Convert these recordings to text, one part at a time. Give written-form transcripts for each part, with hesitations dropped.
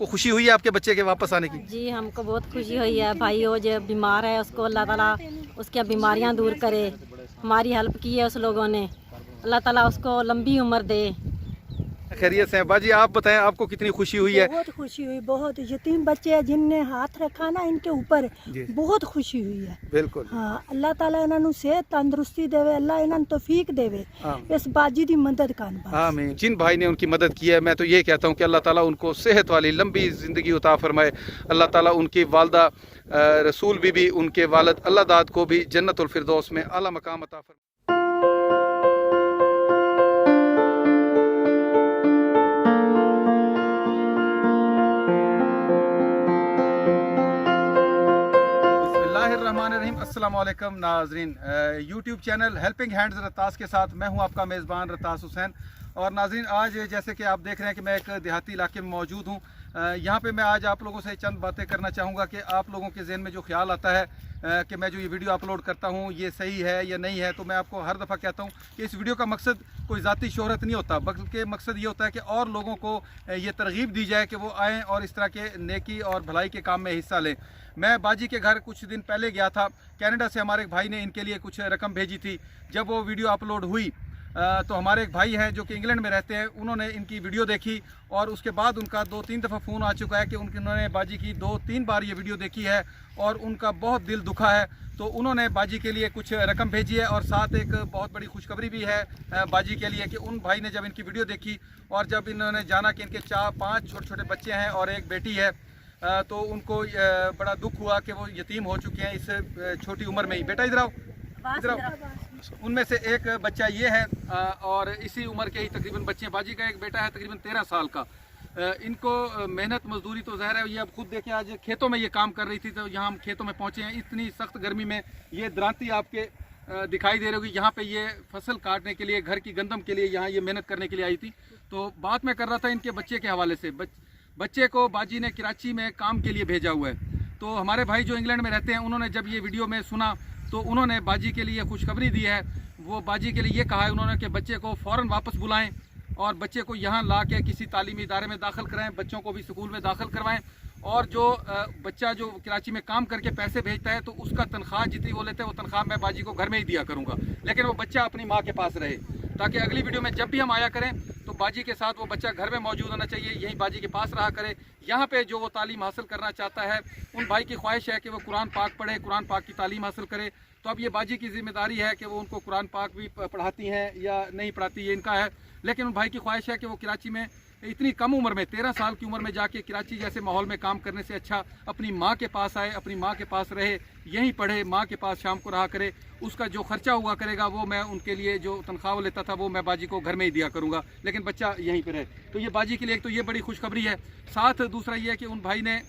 को खुशी हुई है आपके बच्चे के वापस आने की? जी हमको बहुत खुशी हुई है भाई। वो जो बीमार है उसको अल्लाह ताला उसकी बीमारियां दूर करे। हमारी हेल्प की है उस लोगों ने, अल्लाह ताला उसको लंबी उम्र दे। खैरियत से बाजी, आप बताएं आपको कितनी खुशी हुई है? बहुत खुशी हुई, बहुत। यतीम बच्चे हैं जिनने हाथ रखा ना इनके ऊपर, बहुत खुशी हुई है। बिल्कुल। हाँ, अल्लाह ताला इन्होंने सेहत तंदुरुस्ती देवे, अल्लाह इन्होंने तौफीक देवे इस बाजी दी मदद करन। आमीन। जिन भाई ने उनकी मदद की है, मैं तो ये कहता हूँ कि अल्लाह ताला उनको सेहत वाली लंबी ज़िंदगी उता फरमाए। अल्लाह ताला उनकी वालदा रसूल बीबी, उनके वालिद अल्लाह दाद को भी जन्नतुल फिरदौस में आला मकाम अता फरमाए। अस्सलामुअलैकुम नाजरीन, यूट्यूब चैनल हेल्पिंग हैंड्स रतास के साथ मैं हूं आपका मेज़बान रतास हुसैन। और नाजरीन, आज जैसे कि आप देख रहे हैं कि मैं एक देहाती इलाके में मौजूद हूं। यहां पे मैं आज आप लोगों से चंद बातें करना चाहूँगा कि आप लोगों के जहन में जो ख्याल आता है कि मैं जो ये वीडियो अपलोड करता हूँ ये सही है या नहीं है, तो मैं आपको हर दफ़ा कहता हूँ कि इस वीडियो का मकसद कोई ज़ाती शोहरत नहीं होता, बल्कि मकसद ये होता है कि और लोगों को ये तरगीब दी जाए कि वो आएँ और इस तरह के नेकी और भलाई के काम में हिस्सा लें। मैं बाजी के घर कुछ दिन पहले गया था, कनाडा से हमारे एक भाई ने इनके लिए कुछ रकम भेजी थी। जब वो वीडियो अपलोड हुई तो हमारे एक भाई हैं जो कि इंग्लैंड में रहते हैं, उन्होंने इनकी वीडियो देखी और उसके बाद उनका 2-3 दफ़ा फ़ोन आ चुका है कि उन्होंने बाजी की 2-3 बार ये वीडियो देखी है और उनका बहुत दिल दुखा है। तो उन्होंने बाजी के लिए कुछ रकम भेजी है और साथ एक बहुत बड़ी खुशखबरी भी है बाजी के लिए कि उन भाई ने जब इनकी वीडियो देखी और जब इन्होंने जाना कि इनके 4-5 छोटे छोटे बच्चे हैं और एक बेटी है, तो उनको बड़ा दुख हुआ कि वो यतीम हो चुके हैं इस छोटी उम्र में ही। बेटा इधर आओ, इधर आओ। उनमें से एक बच्चा ये है और इसी उम्र के ही तकरीबन बच्चे हैं। बाजी का एक बेटा है तकरीबन 13 साल का। इनको मेहनत मजदूरी तो ज़ाहिर है, ये अब खुद देखें, आज खेतों में ये काम कर रही थी तो यहाँ हम खेतों में पहुँचे हैं। इतनी सख्त गर्मी में ये दरांती आपके दिखाई दे रही होगी। यहाँ पे ये फसल काटने के लिए, घर की गंदम के लिए यहाँ ये मेहनत करने के लिए आई थी। तो बात मैं कर रहा था इनके बच्चे के हवाले से। बच्चे को बाजी ने कराची में काम के लिए भेजा हुआ है। तो हमारे भाई जो इंग्लैंड में रहते हैं, उन्होंने जब ये वीडियो में सुना तो उन्होंने बाजी के लिए खुशखबरी दी है। वो बाजी के लिए ये कहा है उन्होंने कि बच्चे को फ़ौरन वापस बुलाएं और बच्चे को यहाँ ला के किसी तालीमी इदारे में दाखिल कराएं, बच्चों को भी स्कूल में दाखिल करवाएं। और जो बच्चा जो कराची में काम करके पैसे भेजता है तो उसका तनख्वाह जितनी वो लेते हैं वो तनख्वाह मैं बाजी को घर में ही दिया करूँगा, लेकिन वो बच्चा अपनी माँ के पास रहे, ताकि अगली वीडियो में जब भी हम आया करें तो बाजी के साथ वो बच्चा घर में मौजूद होना चाहिए, यहीं बाजी के पास रहा करे। यहाँ पे जो वो तालीम हासिल करना चाहता है, उन भाई की ख्वाहिश है कि वो कुरान पाक पढ़े, कुरान पाक की तालीम हासिल करे। तो अब ये बाजी की जिम्मेदारी है कि वो उनको कुरान पाक भी पढ़ाती हैं या नहीं पढ़ाती, ये इनका है। लेकिन उन भाई की ख्वाहिश है कि वो कराची में इतनी कम उम्र में, 13 साल की उम्र में जाके कराची जैसे माहौल में काम करने से अच्छा अपनी माँ के पास आए, अपनी माँ के पास रहे, यहीं पढ़े, माँ के पास शाम को रहा करे। उसका जो खर्चा हुआ करेगा वो मैं उनके लिए जो तनख्वाह लेता था वो मैं बाजी को घर में ही दिया करूँगा, लेकिन बच्चा यहीं पर रहे। तो ये बाजी के लिए एक तो ये बड़ी खुशखबरी है। साथ दूसरा ये है कि उन भाई ने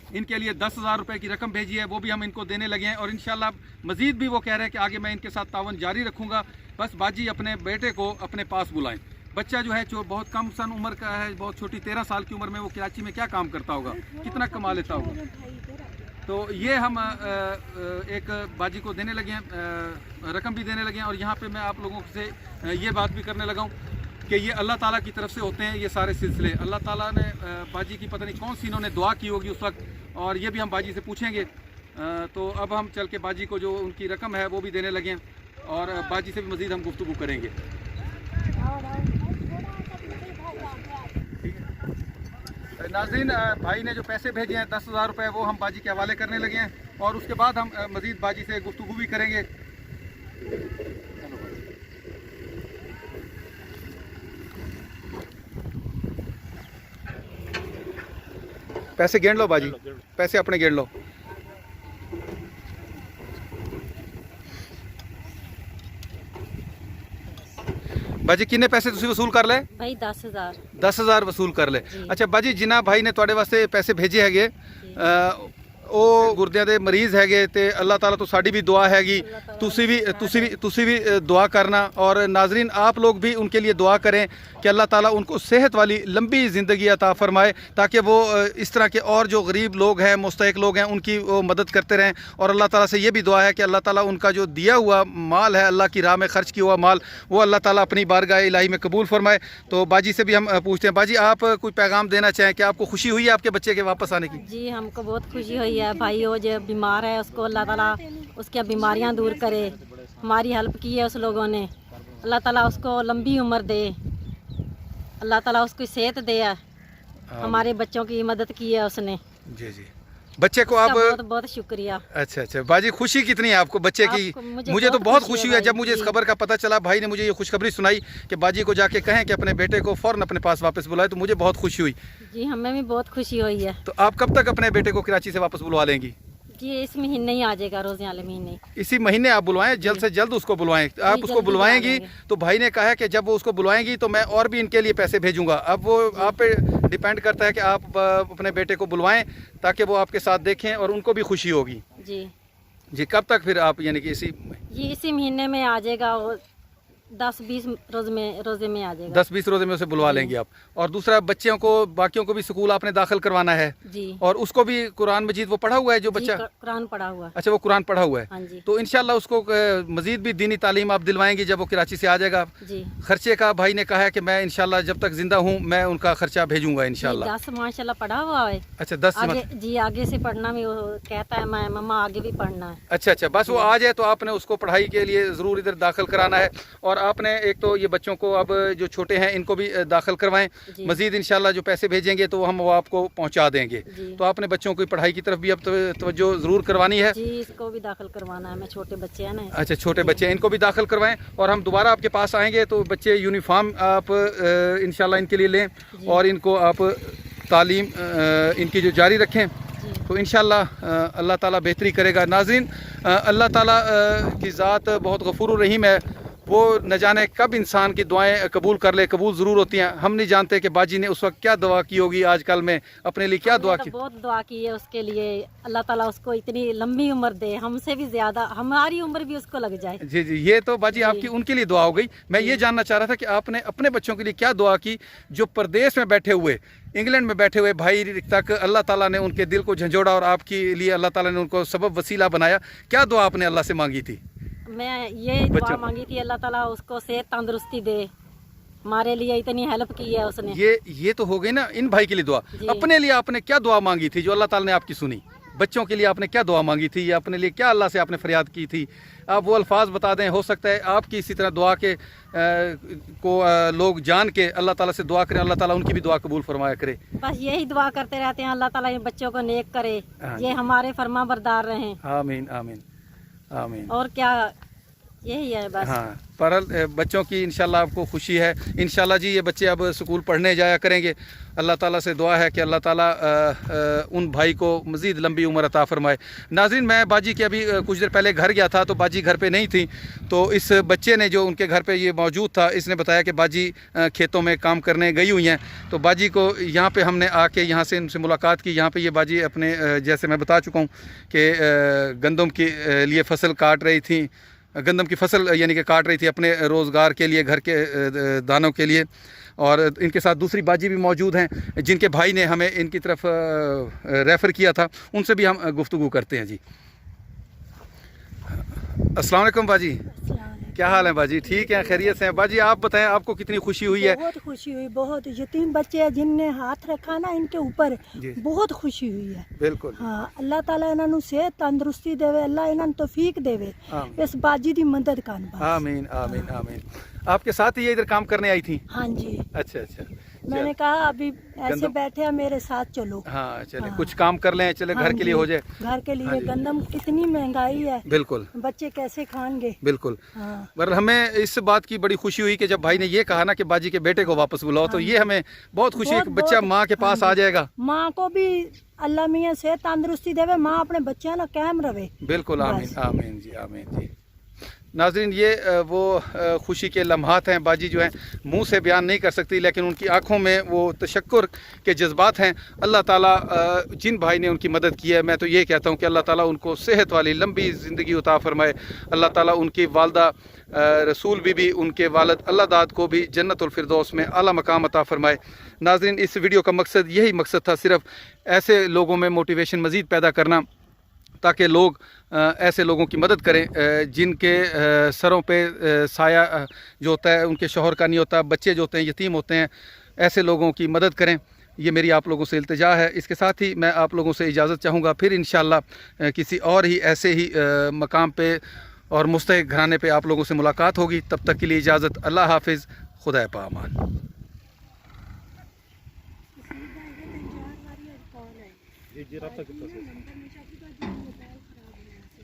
इनके लिए 10,000 रुपये की रकम भेजी है, वो भी हम इनको देने लगे हैं और इंशाल्लाह मज़ीद भी वो कह रहे हैं कि आगे मैं इनके साथ तावन जारी रखूँगा। बस बाजी अपने बेटे को अपने पास बुलाएं। बच्चा जो है जो बहुत कम सन उम्र का है, बहुत छोटी 13 साल की उम्र में वो कराची में क्या काम करता होगा, कितना कमा लेता होगा। तो ये हम एक बाजी को देने लगे हैं, रकम भी देने लगे हैं। और यहाँ पे मैं आप लोगों से ये बात भी करने लगा हूँ कि ये अल्लाह ताला की तरफ से होते हैं ये सारे सिलसिले। अल्लाह ताला ने बाजी की पता नहीं कौन सी इन्होंने दुआ की होगी उस वक्त, और ये भी हम बाजी से पूछेंगे। तो अब हम चल के बाजी को जो उनकी रकम है वो भी देने लगे हैं और बाजी से भी मज़ीद हम गुफ्तगू करेंगे। नाज़रीन, भाई ने जो पैसे भेजे हैं 10,000 रुपये, वो हम बाजी के हवाले करने लगे हैं और उसके बाद हम मज़ीद बाजी से गुफ्तगू भी करेंगे। पैसे गिन लो बाजी, पैसे अपने गिन लो। बाजी किन्ने पैसे तुसी वसूल कर ले? भाई 10,000 वसूल कर ले। अच्छा बाजी, जिन्ना भाई ने तुहाडे वास्ते पैसे भेजे हैगे ਉਹ ਗੁਰਦਿਆਂ ਦੇ ਮਰੀਜ਼ ਹੈਗੇ ਤੇ ਅੱਲਾਹ ਤਾਲਾ ਤੋਂ ਸਾਡੀ ਵੀ दुआ हैगी तुसी भी दुआ करना और नाजरीन आप लोग भी उनके लिए दुआ करें कि अल्लाह ताला उनको सेहत वाली लंबी ज़िंदगी अता फरमाए ताकि वो इस तरह के और जो गरीब लोग हैं मुस्तहिक लोग हैं उनकी वो मदद करते रहें। और अल्लाह ताला से ये भी दुआ है कि अल्लाह ताला उनका जो दिया हुआ माल है अल्लाह की राह में ख़र्च किया हुआ माल वो अल्लाह ताला अपनी बारगाह इलाही में कबूल फरमाए। तो बाजी से भी हम पूछते हैं, बाजी आप कोई पैगाम देना चाहें कि आपको खुशी हुई है आपके बच्चे के वापस आने की? जी हमको बहुत खुशी हुई है भाई, वो जो बीमार है उसको अल्लाह ताला उसकी बीमारियां दूर करे। हमारी हेल्प की है उस लोगों ने, अल्लाह ताला उसको लंबी उम्र दे, अल्लाह ताला उसको सेहत दे। हमारे बच्चों की मदद की है उसने। जी जी, बच्चे को आप बहुत बहुत शुक्रिया। अच्छा अच्छा बाजी, खुशी कितनी है आपको बच्चे की? मुझे तो बहुत खुशी हुई है जब मुझे इस खबर का पता चला, भाई ने मुझे ये खुशखबरी सुनाई कि बाजी को जाके कहें कि अपने बेटे को फ़ौरन अपने पास वापस बुलाए, तो मुझे बहुत खुशी हुई। जी हमें भी बहुत खुशी हुई है। तो आप कब तक अपने बेटे को कराची से वापस बुलवा लेंगी? जी इस महीने ही आ जाएगा, रोज़े वाले महीने। इसी महीने आप बुलवाएं, जल्द से जल्द उसको बुलवाएं। आप उसको बुलवाएंगी तो भाई ने कहा है कि जब वो उसको बुलवाएंगी तो मैं और भी इनके लिए पैसे भेजूंगा। अब वो आप पे डिपेंड करता है कि आप अपने बेटे को बुलवाएं ताकि वो आपके साथ देखें और उनको भी खुशी होगी। जी जी, कब तक फिर आप यानी कि इसी महीने में आ जाएगा, वो 10-20 रोज़े में आ जाएगा। 10-20 रोजे में उसे बुलवा लेंगे आप। और दूसरा, बच्चियों को बाकियों को भी स्कूल आपने दाखिल करवाना है जी, और उसको भी कुरान मजीद वो पढ़ा हुआ है जो बच्चा? कुरान पढ़ा हुआ है। अच्छा, वो कुरान पढ़ा हुआ है। हाँ जी। तो इंशाल्लाह उसको मजीद भी दीनी तालीम आप दिलवाएंगे जब वो कराची से आ जाएगा। जी खर्चे का भाई ने कहा है कि मैं इंशाल्लाह जब तक जिंदा हूँ मैं उनका खर्चा भेजूंगा इंशाल्लाह। 10 माशाल्लाह पढ़ा हुआ है। अच्छा 10 आगे, जी आगे से पढ़ना भी, वो कहता है मैं मम्मा आगे भी पढ़ना है। अच्छा अच्छा, बस वो आ जाए तो आपने उसको पढ़ाई के लिए ज़रूर इधर दाखिल कराना है। और आपने एक तो ये बच्चों को अब जो छोटे हैं इनको भी दाखिल करवाएं, मजीद इंशाल्लाह जो पैसे भेजेंगे तो हम वो आपको पहुंचा देंगे। तो आपने बच्चों की पढ़ाई की तरफ भी अब तवज्जो ज़रूर करवानी है। जी इसको भी दाखिल करवाना है, मैं छोटे बच्चे हैं ना। अच्छा छोटे बच्चे हैं, इनको भी दाखिल करवाएं। और हम दोबारा आपके पास आएंगे तो बच्चे यूनिफॉर्म आप इंशाल्लाह इनके लिए लें और इनको आप तालीम इनकी जो जारी रखें तो इंशाल्लाह अल्लाह ताला बेहतरी करेगा। नाज़रीन, अल्लाह ताला की ज़ात बहुत गफूर रहीम है, वो न जाने कब इंसान की दुआएं कबूल कर ले, कबूल ज़रूर होती हैं। हम नहीं जानते कि बाजी ने उस वक्त क्या दुआ की होगी, आजकल में अपने लिए क्या दुआ की। बहुत दुआ की है उसके लिए, अल्लाह ताला उसको इतनी लंबी उम्र दे, हमसे भी ज़्यादा हमारी उम्र भी उसको लग जाए। जी जी, ये तो बाजी आपकी उनके लिए दुआ हो गई। मैं ये जानना चाह रहा था कि आपने अपने बच्चों के लिए क्या दुआ की जो परदेश में बैठे हुए, इंग्लैंड में बैठे हुए भाई तक अल्लाह ताला ने उनके दिल को झंझोड़ा और आपके लिए अल्लाह ताला ने उनको सबब वसीला बनाया। क्या दुआ आपने अल्लाह से मांगी थी? मैं ये दुआ मांगी थी, अल्लाह ताला उसको सेहत तंदुरुस्ती दे, हमारे लिए इतनी हेल्प की है उसने। ये तो हो गई ना इन भाई के लिए दुआ। अपने लिए आपने क्या दुआ मांगी थी जो अल्लाह ताला ने आपकी सुनी? बच्चों के लिए आपने क्या दुआ मांगी थी या अपने लिए क्या अल्लाह से आपने फरियाद की थी? आप वो अल्फाज बता दें, हो सकता है आपकी इसी तरह दुआ के लोग जान के अल्लाह ताला से दुआ करें, अल्लाह ताला उनकी भी दुआ कबूल फरमाया करे। बस यही दुआ करते रहते हैं, अल्लाह ताला इन बच्चों को नेक करे, ये हमारे फरमा बरदार रहें। आमीन आमीन आमीन। और क्या, यही है बस। हाँ, पर बच्चों की इंशाल्लाह आपको खुशी है। इंशाल्लाह जी ये बच्चे अब स्कूल पढ़ने जाया करेंगे। अल्लाह ताला से दुआ है कि अल्लाह ताला उन भाई को मज़ीद लंबी उम्र अता फरमाए। नाज़रीन, मैं बाजी के अभी कुछ देर पहले घर गया था तो बाजी घर पे नहीं थी, तो इस बच्चे ने जो उनके घर पे ये मौजूद था, इसने बताया कि बाजी खेतों में काम करने गई हुई हैं। तो बाजी को यहाँ पे हमने आके यहाँ से इनसे मुलाकात की। यहाँ पे ये बाजी अपने जैसे मैं बता चुका हूँ कि गंदम के लिए फसल काट रही थी, गंदम की फसल यानी कि काट रही थी अपने रोज़गार के लिए, घर के दानों के लिए। और इनके साथ दूसरी बाजी भी मौजूद हैं जिनके भाई ने हमें इनकी तरफ रेफ़र किया था, उनसे भी हम गुफ्तगू करते हैं। जी अस्सलाम वालेकुम बाजी, क्या हाल है बाजी? ठीक है, खैरियत से हैं बाजी? आप बताएं आपको कितनी खुशी हुई है? बहुत खुशी हुई, बहुत। यतीम बच्चे हैं जिनने हाथ रखा ना इनके ऊपर, बहुत खुशी हुई है। बिल्कुल। हाँ, अल्लाह ताला इन्होंने सेहत तंदुरुस्ती देवे, अल्लाह इन्होंने तौफीक देवे, इस बाजी दी मदद करन। आमीन आमीन आमीन। आपके साथ ही ये इधर काम करने आई थी? हाँ जी। अच्छा अच्छा, मैंने कहा अभी ऐसे बैठे हैं, मेरे साथ चलो। हाँ चले, कुछ काम कर लें, चले घर के लिए हो जाए। घर के लिए गंदम कितनी महंगाई है, बिल्कुल, बच्चे कैसे खाएंगे। बिल्कुल। पर हमें इस बात की बड़ी खुशी हुई कि जब भाई ने ये कहा ना कि बाजी के बेटे को वापस बुलाओ, तो ये हमें बहुत खुशी है कि बच्चा माँ के पास आ जाएगा। माँ को भी अल्लाह मियाँ सेहत तंदुरुस्ती देवे, माँ अपने बच्चे ना कायम रहे। बिल्कुल, आमीन आमीन जी, आमीन जी। नाजरीन ये वो खुशी के लम्हात हैं। बाजी जो हैं मुंह से बयान नहीं कर सकती, लेकिन उनकी आंखों में वो तशक्कुर के जज्बात हैं। अल्लाह ताला जिन भाई ने उनकी मदद की है, मैं तो ये कहता हूँ कि अल्लाह ताला उनको सेहत वाली लंबी ज़िंदगी उता फरमाए। अल्लाह ताला उनकी वालदा रसूल बीबी, उनके वालिद अल्लाह दाद को भी जन्नतुल फिरदौस में आला मकाम अता फरमाए। नाजरीन इस वीडियो का मकसद यही मकसद था, सिर्फ ऐसे लोगों में मोटिवेशन मज़ीद पैदा करना ताकि लोग ऐसे लोगों की मदद करें जिनके सरों पे साया जो होता है उनके शौहर का नहीं होता, बच्चे जो होते हैं यतीम होते हैं, ऐसे लोगों की मदद करें। ये मेरी आप लोगों से इल्तिजा है। इसके साथ ही मैं आप लोगों से इजाज़त चाहूँगा, फिर इंशाअल्लाह किसी और ही ऐसे ही मकाम पे और मुस्तहिक घराने पे आप लोगों से मुलाकात होगी। तब तक के लिए इजाज़त। अल्लाह हाफिज़, खुदा पामान। जी रब्ता कितना